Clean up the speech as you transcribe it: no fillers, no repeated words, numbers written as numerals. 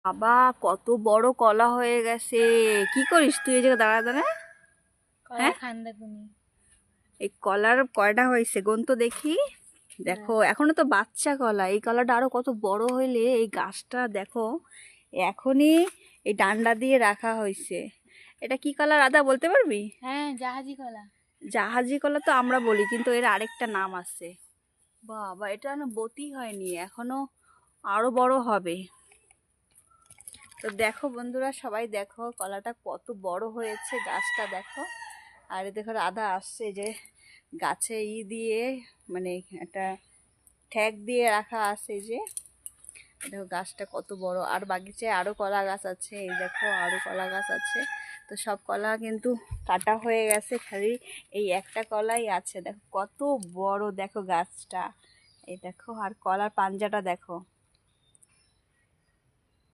বাবা, কত বড় কলা হয়ে গেছে। কি করিস তুই এই জায়গায় দাঁড়া দাঁড়া? হ্যাঁ, এই কলার কয়টা হয়েছে গুন তো দেখি। দেখো এখনো তো বাচ্চা কলা, এই কলাটা আরো কত বড় হইলে এই গাছটা দেখো এখনই এই ডান্ডা দিয়ে রাখা হয়েছে। এটা কি কলা রাধা বলতে পারবি? হ্যাঁ, জাহাজি কলা। জাহাজি কলা তো আমরা বলি, কিন্তু এর আরেকটা নাম আছে। বাবা, এটা না বতি হয়নি এখনো, আরো বড় হবে। তো দেখো বন্ধুরা, সবাই দেখো কলাটা কত বড় হয়েছে, গাছটা দেখো। আর এ দেখো রাধা আসছে যে গাছে দিয়ে, মানে একটা ঠ্যাক দিয়ে রাখা আছে যে। দেখো গাছটা কত বড়, আর বাগিচায় আরো কলা গাছ আছে, এই দেখো আরো কলা গাছ আছে। তো সব কলা কিন্তু কাটা হয়ে গেছে, খালি এই একটা কলাই আছে। দেখো কত বড়, দেখো গাছটা, এই দেখো। আর কলার পাঞ্জাটা দেখো।